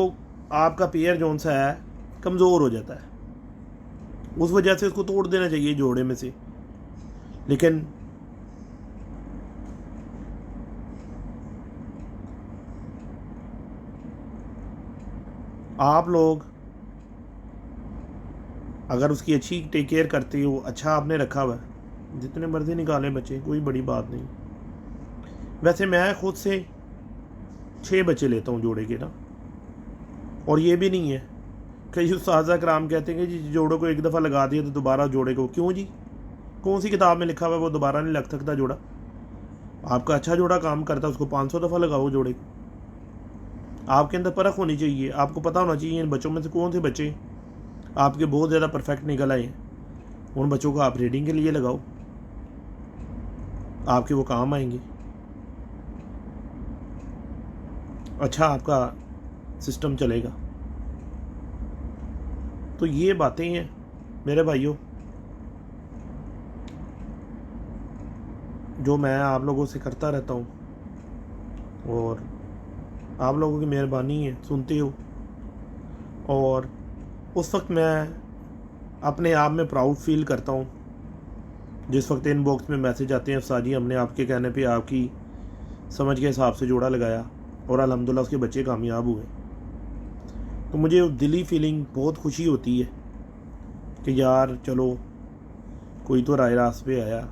आपका पेयर जौन सा है कमज़ोर हो जाता है, उस वजह से उसको तोड़ देना चाहिए जोड़े में से। लेकिन आप लोग अगर उसकी अच्छी टेक केयर करते हो, अच्छा आपने रखा हुआ है, जितने मर्जी निकालें बच्चे, कोई बड़ी बात नहीं। वैसे मैं खुद से 6 बच्चे लेता हूँ जोड़े के ना, और ये भी नहीं है कई उस्ताद कराम कहते हैं कि जी जोड़ों को एक दफ़ा लगा दिया तो दोबारा जोड़े को क्यों जी, कौन सी किताब में लिखा हुआ है वो दोबारा नहीं लग सकता जोड़ा। आपका अच्छा जोड़ा काम करता है उसको 500 दफ़ा लगाओ जोड़े को। आपके अंदर परख होनी चाहिए, आपको पता होना चाहिए इन बच्चों में से कौन से बच्चे आपके बहुत ज़्यादा परफेक्ट निकल आए हैं। उन बच्चों को आप रीडिंग के लिए लगाओ, आपके वो काम आएंगे, अच्छा आपका सिस्टम चलेगा। तो ये बातें हैं मेरे भाइयों जो मैं आप लोगों से करता रहता हूँ, और आप लोगों की मेहरबानी है सुनते हो। और उस वक्त मैं अपने आप में प्राउड फील करता हूँ जिस वक्त इनबॉक्स में मैसेज आते हैं, उस्ताद जी हमने आपके कहने पे आपकी समझ के हिसाब से जोड़ा लगाया और अल्हम्दुलिल्लाह उसके बच्चे कामयाब हुए। तो मुझे दिली फीलिंग बहुत खुशी होती है कि यार चलो कोई तो राय रास्त पे आया।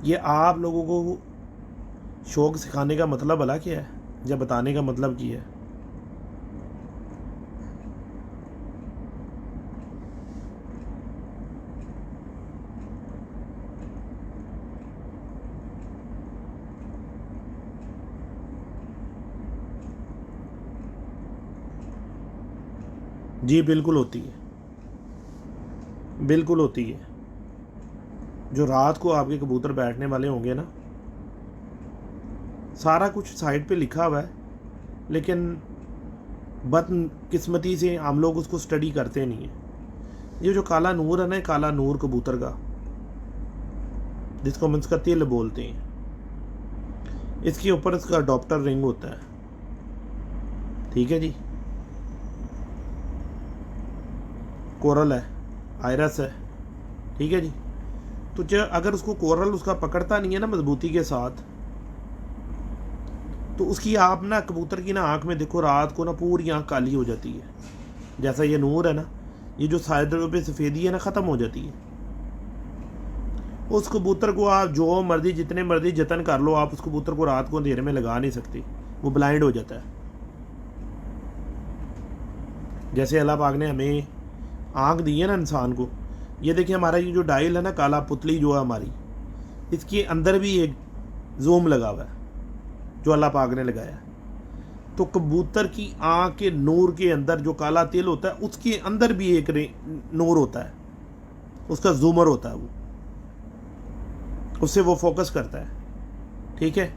ये आप लोगों को शौक़ सिखाने का मतलब भला क्या है या बताने का मतलब क्या है। जी बिल्कुल होती है, बिल्कुल होती है। जो रात को आपके कबूतर बैठने वाले होंगे ना, सारा कुछ साइड पे लिखा हुआ है, लेकिन बदकिस्मती से हम लोग उसको स्टडी करते नहीं हैं। ये जो काला नूर है ना, काला नूर कबूतर का जिसको हम इसका तिल बोलते हैं, इसके ऊपर इसका अडॉप्टर रिंग होता है, ठीक है जी, कोरल है, आयरस है, ठीक है जी। तो अगर उसको कोरल उसका पकड़ता नहीं है ना मजबूती के साथ, तो उसकी आप ना कबूतर की ना आँख में देखो रात को ना पूरी आँख काली हो जाती है। जैसा ये नूर है ना, ये जो साइडों पे सफ़ेदी है ना ख़त्म हो जाती है। उस कबूतर को आप जो मर्जी जितने मर्जी जतन कर लो, आप उस कबूतर को रात को अंधेरे में लगा नहीं सकते, वो ब्लाइंड हो जाता है। जैसे अल्लाह पाक ने हमें आँख दी है ना इंसान को, ये देखिए हमारा ये जो डायल है ना काला पुतली जो है हमारी, इसके अंदर भी एक जूम लगा हुआ है जो अल्लाह पाक ने लगाया है। तो कबूतर की आँख के नूर के अंदर जो काला तिल होता है उसके अंदर भी एक नूर होता है, उसका जूमर होता है, वो उससे वो फोकस करता है, ठीक है।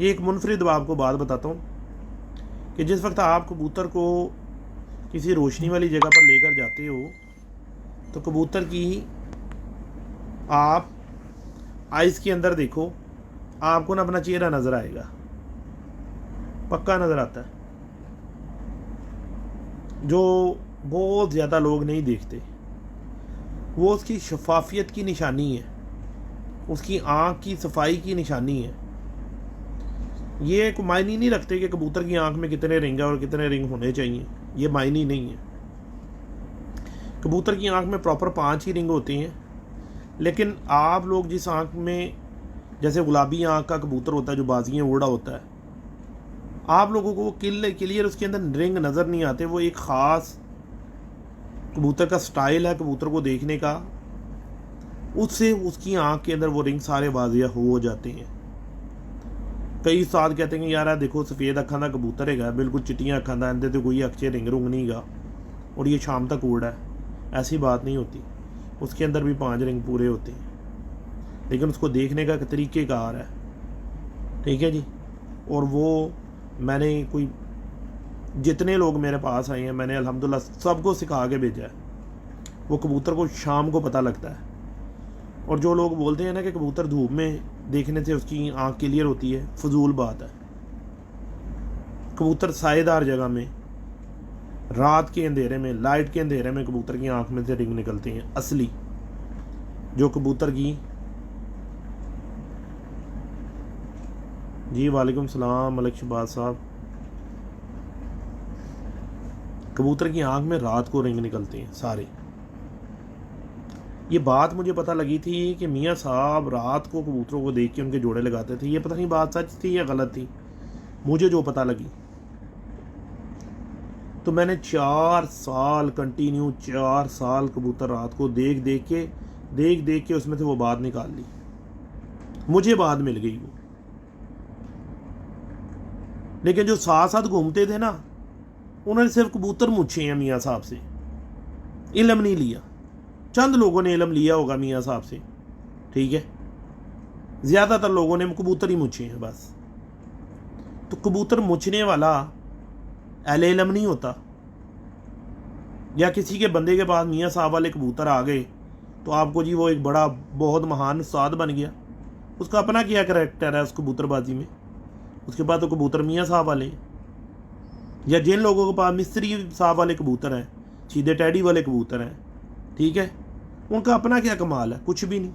ये एक मुनफरिद आपको बात बताता हूँ कि जिस वक्त आप कबूतर को किसी रोशनी वाली जगह पर लेकर जाते हो तो कबूतर की आप आइस के अंदर देखो, आपको ना अपना चेहरा नज़र आएगा, पक्का नज़र आता है। जो बहुत ज़्यादा लोग नहीं देखते वो उसकी शफाफियत की निशानी है, उसकी आँख की सफाई की निशानी है। ये कोई मायने नहीं रखते कि कबूतर की आँख में कितने रिंग है और कितने रिंग होने चाहिए, ये मायने नहीं है। कबूतर की आँख में प्रॉपर 5 ही रिंग होती हैं, लेकिन आप लोग जिस आँख में, जैसे गुलाबी आँख का कबूतर होता है जो बाजियाँ उड़ा होता है, आप लोगों को वो क्लियर उसके अंदर रिंग नज़र नहीं आते। वो एक ख़ास कबूतर का स्टाइल है कबूतर को देखने का, उससे उसकी आँख के अंदर वो रिंग सारे वाजिया हो जाते हैं। कई उस्ताद कहते हैं कि यार देखो सफ़ेद अखा का कबूतर है, बिल्कुल चिट्टियाँ अखा का, तो कोई अक्षे रिंग रुंग नहीं गा और ये शाम तक उड़ा है, ऐसी बात नहीं होती। उसके अंदर भी 5 रिंग पूरे होते हैं, लेकिन उसको देखने का तरीक़ेकार है, ठीक है जी। और वो मैंने कोई जितने लोग मेरे पास आए हैं मैंने अल्हम्दुलिल्लाह सबको सिखा के भेजा है। वो कबूतर को शाम को पता लगता है। और जो लोग बोलते हैं ना कि कबूतर धूप में देखने से उसकी आँख क्लियर होती है, फजूल बात है। कबूतर साएदार जगह में, रात के अंधेरे में, लाइट के अंधेरे में कबूतर की आँख में से रिंग निकलती हैं असली। जो कबूतर की, जी वालेकुम सलाम मलिक शहबाज साहब, कबूतर की आँख में रात को रिंग निकलती हैं सारे। ये बात मुझे पता लगी थी कि मियाँ साहब रात को कबूतरों को देख के उनके जोड़े लगाते थे। ये पता नहीं बात सच थी या गलत थी, मुझे जो पता लगी। तो मैंने 4 साल कंटिन्यू 4 साल कबूतर रात को देख देख के उसमें से वो बात निकाल ली। मुझे बात मिल गई वो। लेकिन जो साथ साथ घूमते थे ना, उन्होंने सिर्फ कबूतर पूछे हैं मियाँ साहब से, इल्म नहीं लिया। चंद लोगों ने इल्म लिया होगा मियाँ साहब से, ठीक है, ज़्यादातर लोगों ने कबूतर ही मुछे हैं बस। तो कबूतर मुछने वाला अहले इल्म नहीं होता। या किसी के बंदे के पास मियाँ साहब वाले कबूतर आ गए तो आपको जी वो एक बड़ा बहुत महान उस्ताद बन गया। उसका अपना क्या करैक्टर है उस कबूतरबाजी में, उसके बाद तो कबूतर मियाँ साहब वाले हैं। या जिन लोगों के पास मिस्त्री साहब वाले कबूतर हैं, सीधे टैडी वाले कबूतर हैं, ठीक है, उनका अपना क्या कमाल है, कुछ भी नहीं।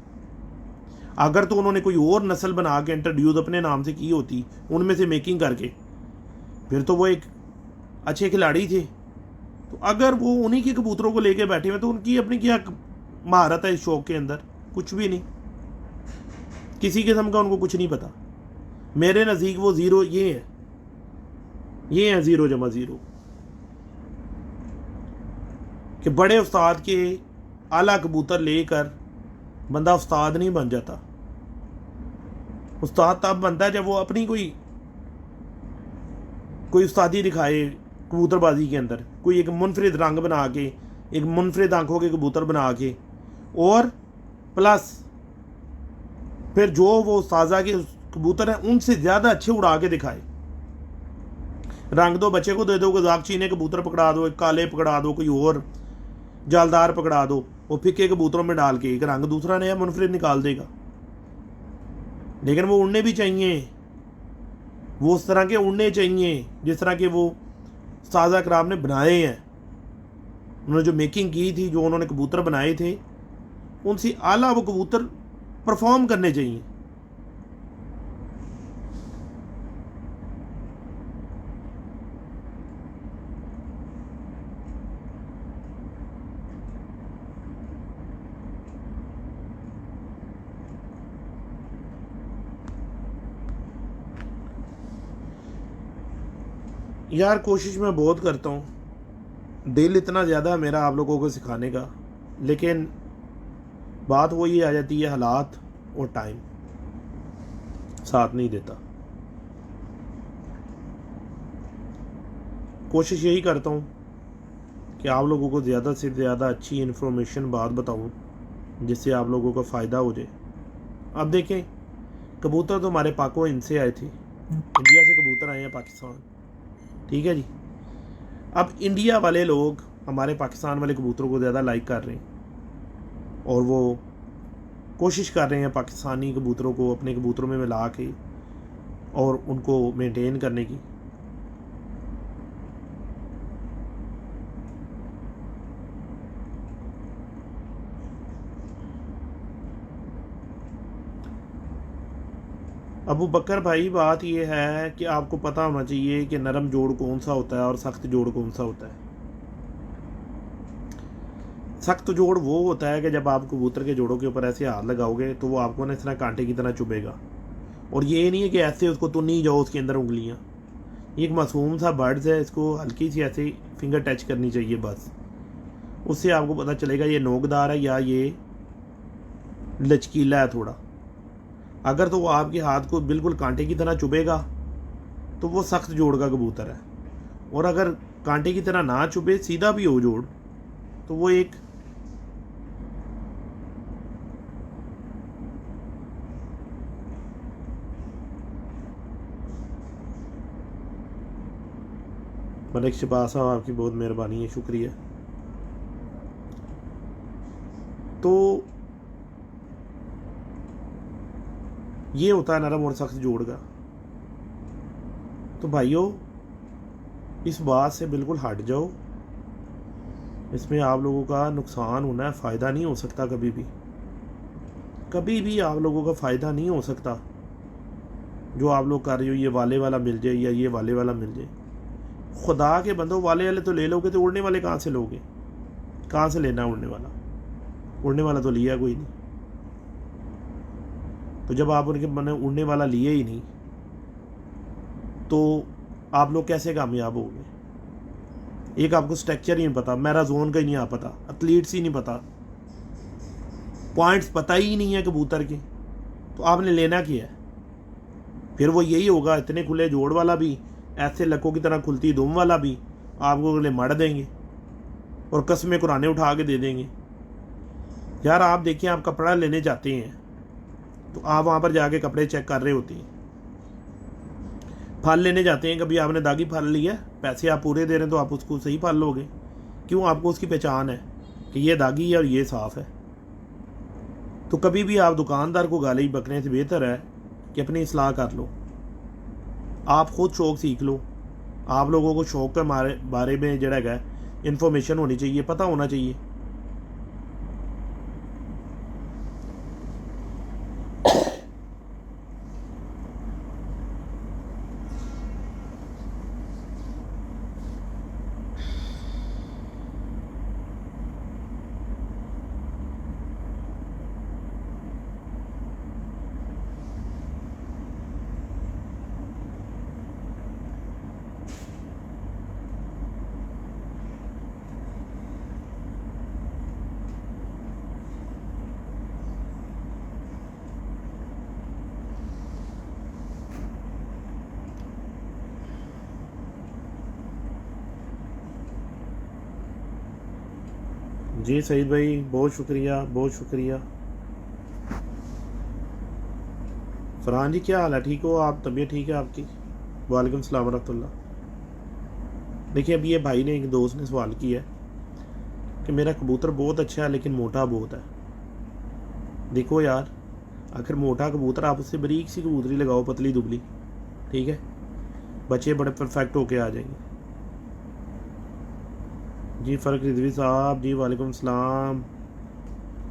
अगर तो उन्होंने कोई और नस्ल बना के इंट्रोड्यूस अपने नाम से की होती, उनमें से मेकिंग करके, फिर तो वो एक अच्छे खिलाड़ी थे। तो अगर वो उन्हीं के कबूतरों को लेके बैठे हुए तो उनकी अपनी क्या महारत है इस शौक के अंदर, कुछ भी नहीं। किसी किस्म का उनको कुछ नहीं पता। मेरे नज़दीक वो ज़ीरो ये है 0 जमा 0 कि बड़े उस्ताद के आला कबूतर लेकर बंदा उस्ताद नहीं बन जाता। उस्ताद तब बनता है जब वो अपनी कोई उस्तादी दिखाए कबूतरबाजी के अंदर, कोई एक मुनफरिद रंग बना के, एक मुनफरिद आंखों के कबूतर बना के, और प्लस फिर जो वो उस्ताजा के कबूतर हैं उनसे ज़्यादा अच्छे उड़ा के दिखाए। रंग दो बच्चे को दे दो, गजाक चीने कबूतर पकड़ा दो, एक काले पकड़ा दो, कोई और जालदार पकड़ा दो, वो फिक्के कबूतरों में डाल के एक रंग दूसरा नया मुनफरिद निकाल देगा। लेकिन वो उड़ने भी चाहिए, वो उस तरह के उड़ने चाहिए जिस तरह के वो साजा कराम ने बनाए हैं। उन्होंने जो मेकिंग की थी, जो उन्होंने कबूतर बनाए थे, उनसे आला वो कबूतर परफॉर्म करने चाहिए। यार कोशिश मैं बहुत करता हूँ, दिल इतना ज़्यादा मेरा आप लोगों को सिखाने का, लेकिन बात वही आ जाती है, हालात और टाइम साथ नहीं देता। कोशिश यही करता हूँ कि आप लोगों को ज़्यादा से ज़्यादा अच्छी इन्फॉर्मेशन बात बताऊँ जिससे आप लोगों को फ़ायदा हो जाए। अब देखें, कबूतर तो हमारे पाको इनसे आए थे, इंडिया से कबूतर आए हैं पाकिस्तान, ठीक है जी। अब इंडिया वाले लोग हमारे पाकिस्तान वाले कबूतरों को ज़्यादा लाइक कर रहे हैं और वो कोशिश कर रहे हैं पाकिस्तानी कबूतरों को अपने कबूतरों में मिला के और उनको मेंटेन करने की। अबू बकर भाई, बात ये है कि आपको पता होना चाहिए कि नरम जोड़ कौन सा होता है और सख्त जोड़ कौन सा होता है। सख्त जोड़ वो होता है कि जब आप कबूतर के जोड़ों के ऊपर ऐसे हाथ लगाओगे तो वो आपको ना इस तरह कांटे की तरह चुभेगा, और ये नहीं है कि ऐसे उसको तो नहीं जाओ उसके अंदर उंगलियां। ये एक मासूम सा बर्ड्स है, इसको हल्की सी ऐसे फिंगर टच करनी चाहिए बस, उससे आपको पता चलेगा ये नोकदार है या ये लचकीला है थोड़ा। अगर तो वो आपके हाथ को बिल्कुल कांटे की तरह चुभेगा तो वो सख्त जोड़ का कबूतर है, और अगर कांटे की तरह ना चुभे, सीधा भी हो जोड़, तो वो एक मलिक शबाज साहब, आपकी बहुत मेहरबानी है, शुक्रिया। तो ये होता है नरम और सख्त जोड़ का। तो भाइयों, इस बात से बिल्कुल हट जाओ, इसमें आप लोगों का नुकसान होना है, फ़ायदा नहीं हो सकता कभी भी। कभी भी आप लोगों का फ़ायदा नहीं हो सकता जो आप लोग कर रहे हो, ये वाले वाला मिल जाए या ये वाले वाला मिल जाए। खुदा के बंदो, वाले वाले तो ले लोगे तो उड़ने वाले कहाँ से लोगे? कहाँ से लेना उड़ने वाला? उड़ने वाला तो लिया कोई नहीं। तो जब आप उनके मैंने उड़ने वाला लिए ही नहीं तो आप लोग कैसे कामयाब होंगे? एक आपको स्ट्रक्चर ही नहीं पता, मैराथन का ही नहीं आ पता, एथलीट्स ही नहीं पता, पॉइंट्स पता ही नहीं है कबूतर के, तो आपने लेना क्या है? फिर वो यही होगा, इतने खुले जोड़ वाला भी, ऐसे लकों की तरह खुलती दुम वाला भी आपको अगले मर देंगे और कस्में कुराने उठा के दे देंगे। यार आप देखिए, आप कपड़ा लेने जाते हैं तो आप वहाँ पर जाके कपड़े चेक कर रहे होते हैं। फल लेने जाते हैं, कभी आपने दागी फल लिया, पैसे आप पूरे दे रहे हैं तो आप उसको सही फल लोगे। क्यों? आपको उसकी पहचान है कि ये दागी है और ये साफ़ है। तो कभी भी आप दुकानदार को गाली बकने से बेहतर है कि अपनी इस्लाह कर लो, आप खुद शौक़ सीख लो। आप लोगों को शौक़ के बारे में जड़ा है इन्फॉर्मेशन होनी चाहिए, पता होना चाहिए। जी सईद भाई, बहुत शुक्रिया, बहुत शुक्रिया। फरहान जी, क्या हाल है? ठीक हो आप? तबीयत ठीक है आपकी? वालेकुम सलाम रहमतुल्लाह। देखिए, अभी ये भाई ने, एक दोस्त ने सवाल किया कि मेरा कबूतर बहुत अच्छा है लेकिन मोटा बहुत है। देखो यार, आखिर मोटा कबूतर, आप उससे बारीक सी कबूतरी लगाओ, पतली दुबली, ठीक है, बच्चे बड़े परफेक्ट होके आ जाएंगे। जी फ़र्क रिजवी साहब, जी वालेकुम सलाम।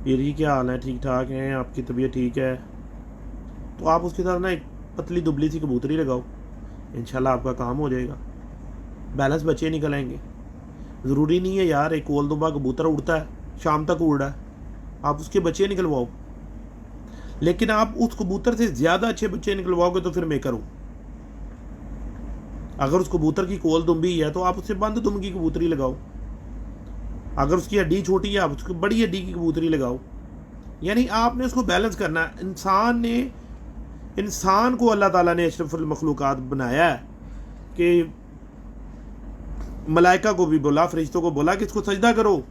पीर जी, क्या हाल है? ठीक ठाक हैं? आपकी तबीयत ठीक है? तो आप उसके साथ ना एक पतली दुबली सी कबूतरी लगाओ, इंशाल्लाह आपका काम हो जाएगा, बैलेंस बच्चे निकल आएंगे। ज़रूरी नहीं है यार एक कोल दुबा कबूतर उड़ता है, शाम तक उड़ रहा है, आप उसके बच्चे निकलवाओ, लेकिन आप उस कबूतर से ज़्यादा अच्छे बच्चे निकलवाओगे तो फिर मैं करूँ। अगर उस कबूतर की कोल दुम्बी है तो आप उससे बंद दुम की कबूतरी लगाओ। अगर उसकी हड्डी छोटी है, आप उसको बड़ी हड्डी की कबूतरी लगाओ। यानी आपने उसको बैलेंस करना है। इंसान को अल्लाह ताला ने अशरफुल मखलूकात बनाया है कि मलाइका को भी बोला, फरिश्तों को बोला कि इसको सजदा करो,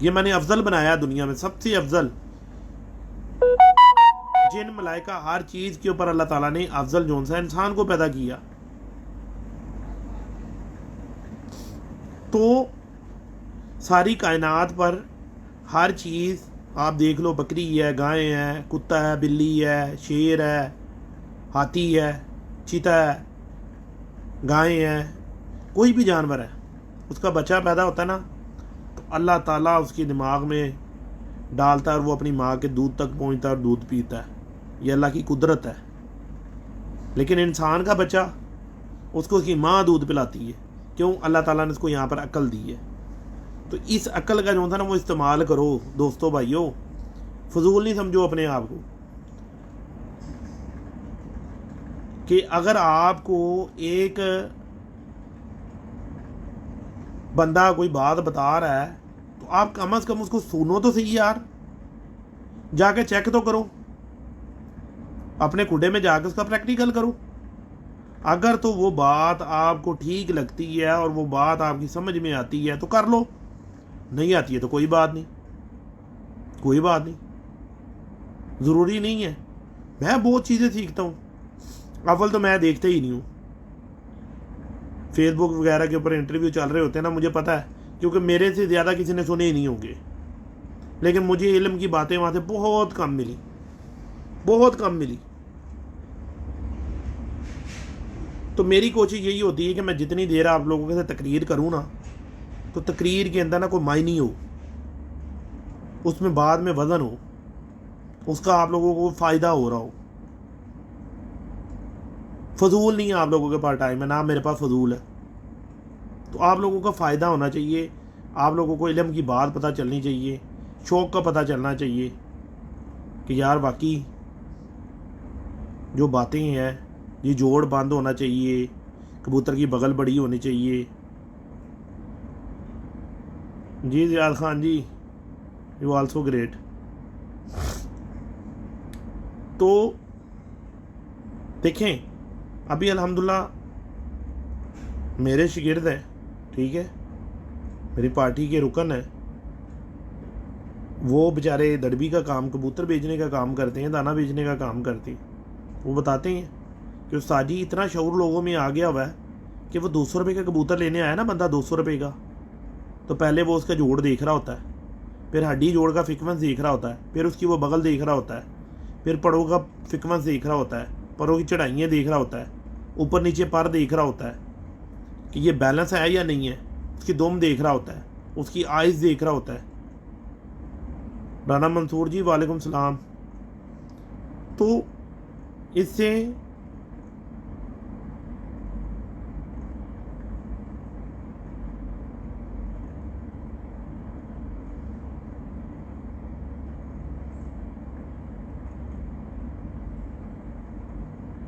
ये मैंने अफजल बनाया दुनिया में, सबसे अफजल। जिन मलाइका हर चीज़ के ऊपर अल्लाह ताला ने अफजल जोन सा इंसान को पैदा किया। तो सारी कायनात पर हर चीज़ आप देख लो, बकरी है, गाय है, कुत्ता है, बिल्ली है, शेर है, हाथी है, चीता है, गाय है, कोई भी जानवर है, उसका बच्चा पैदा होता है ना, तो अल्लाह ताला उसके दिमाग में डालता है और वो अपनी माँ के दूध तक पहुँचता है और दूध पीता है। ये अल्लाह की कुदरत है। लेकिन इंसान का बच्चा, उसको उसकी माँ दूध पिलाती है। क्यों? अल्लाह ताला ने उसको यहाँ पर अक्ल दी है। तो इस अक्ल का जो था ना वो इस्तेमाल करो दोस्तों भाइयों, फजूल नहीं समझो अपने आप को। कि अगर आपको एक बंदा कोई बात बता रहा है तो आप कम से कम उसको सुनो तो सही यार, जाके चेक तो करो, अपने खुडे में जाकर उसका प्रैक्टिकल करो। अगर तो वो बात आपको ठीक लगती है और वो बात आपकी समझ में आती है तो कर लो, नहीं आती है तो कोई बात नहीं, कोई बात नहीं, ज़रूरी नहीं है। मैं बहुत चीज़ें सीखता हूँ, अव्वल तो मैं देखता ही नहीं हूँ। फेसबुक वगैरह के ऊपर इंटरव्यू चल रहे होते हैं ना, मुझे पता है, क्योंकि मेरे से ज़्यादा किसी ने सुने ही नहीं होंगे। लेकिन मुझे इल्म की बातें वहाँ से बहुत कम मिली, बहुत कम मिली। तो मेरी कोशिश यही होती है कि मैं जितनी देर आप लोगों के साथ तकरीर करूँ ना, तो तकरीर के अंदर ना कोई मायने हो, उसमें बाद में वज़न हो, उसका आप लोगों को फ़ायदा हो रहा हो। फजूल नहीं है आप लोगों के पास टाइम है ना, मेरे पास फजूल है। तो आप लोगों का फ़ायदा होना चाहिए, आप लोगों को इल्म की बात पता चलनी चाहिए, शौक़ का पता चलना चाहिए कि यार वाकई जो बातें हैं ये जोड़ बंद होना चाहिए, कबूतर की बगल बड़ी होनी चाहिए। Ji Ziyad Khan ji, you also great. तो देखें, अभी अल्हम्दुलिल्लाह मेरे शागिर्द हैं, ठीक है, मेरी पार्टी के रुकन हैं, वो बेचारे दड़बी का काम, कबूतर बेचने का काम करते हैं, दाना बेचने का काम करते हैं। वो बताते हैं कि उस्ताद जी इतना शऊर लोगों में आ गया हुआ है कि वो 200 रुपये का कबूतर लेने आया ना बंदा, 200 रुपये का, तो पहले वो उसका जोड़ देख रहा होता है, फिर हड्डी जोड़ का फिकमेंस देख रहा होता है, फिर उसकी वो बगल देख रहा होता है, फिर पड़ों का फिकमेंस देख रहा होता है, परों की चढ़ाइयाँ देख रहा होता है, ऊपर नीचे पर देख रहा होता है कि ये बैलेंस है या नहीं है, उसकी दुम देख रहा होता है, उसकी आइज़ देख रहा होता है। राना मंसूर जी वालेकुम सलाम। तो इससे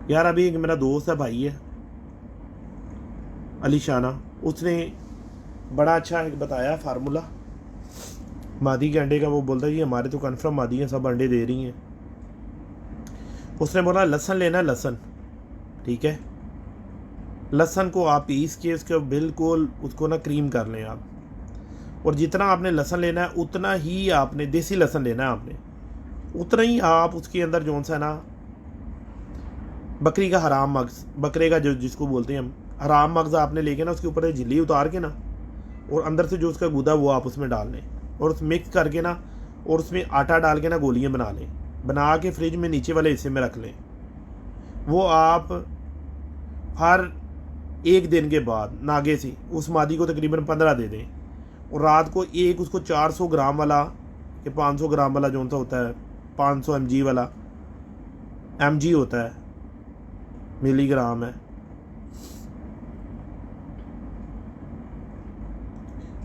यार अभी एक मेरा दोस्त है, भाई है अली शाना, उसने बड़ा अच्छा एक बताया फार्मूला मादी के अंडे का। वो बोलता है जी हमारे तो कन्फर्म मादी हैं, सब अंडे दे रही हैं। उसने बोला लहसुन लेना, लहसुन, ठीक है, लहसुन को आप पीस के उसके बिल्कुल उसको ना क्रीम कर लें आप, और जितना आपने लहसुन लेना है उतना ही आपने देसी लहसुन लेना है आपने, उतना ही आप उसके अंदर जो सा ना बकरी का हराम मग्ज़, बकरे का जो जिसको बोलते हैं हम हराम मग्ज़ आपने लेके ना उसके ऊपर झिल्ली उतार के ना, और अंदर से जो उसका गूदा वो आप उसमें डाल लें, और उस मिक्स करके ना, और उसमें आटा डाल के ना गोलियां बना लें, बना के फ्रिज में नीचे वाले हिस्से में रख लें। वो आप हर एक दिन के बाद नागे से उस मादी को तकरीबन 15 दे दें, और रात को एक उसको 400 ग्राम वाला कि 500 ग्राम वाला जो सा होता है, 500 mg वाला, mg होता है, मिलीग्राम है,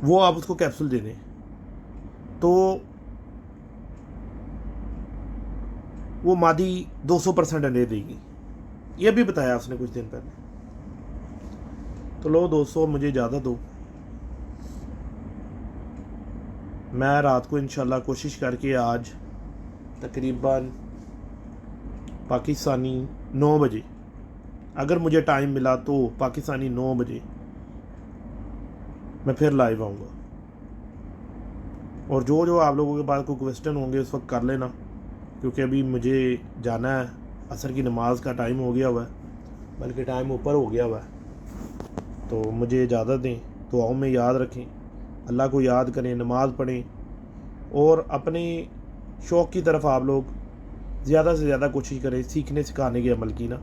वो आप उसको कैप्सूल दे दें, तो वो मादी 200% अंडे देगी। ये भी बताया उसने कुछ दिन पहले। तो लो 200 मुझे ज़्यादा दो, मैं रात को इंशाल्लाह कोशिश करके आज तकरीबन पाकिस्तानी 9 बजे, अगर मुझे टाइम मिला तो पाकिस्तानी 9 बजे मैं फिर लाइव आऊँगा। और जो जो आप लोगों के पास कोई क्वेश्चन होंगे उस वक्त कर लेना, क्योंकि अभी मुझे जाना है, असर की नमाज का टाइम हो गया हुआ है, बल्कि टाइम ऊपर हो गया हुआ है। तो मुझे इजाज़त दें, दुआओं में याद रखें, अल्लाह को याद करें, नमाज़ पढ़ें और अपने शौक़ की तरफ आप लोग ज़्यादा से ज़्यादा कोशिश करें सीखने सिखाने के अमल की ना।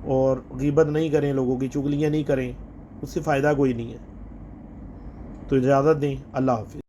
और ग़ीबत नहीं करें, लोगों की चुगलियाँ नहीं करें, उससे फ़ायदा कोई नहीं है। तो इजाज़त दें, अल्लाह हाफ़िज़।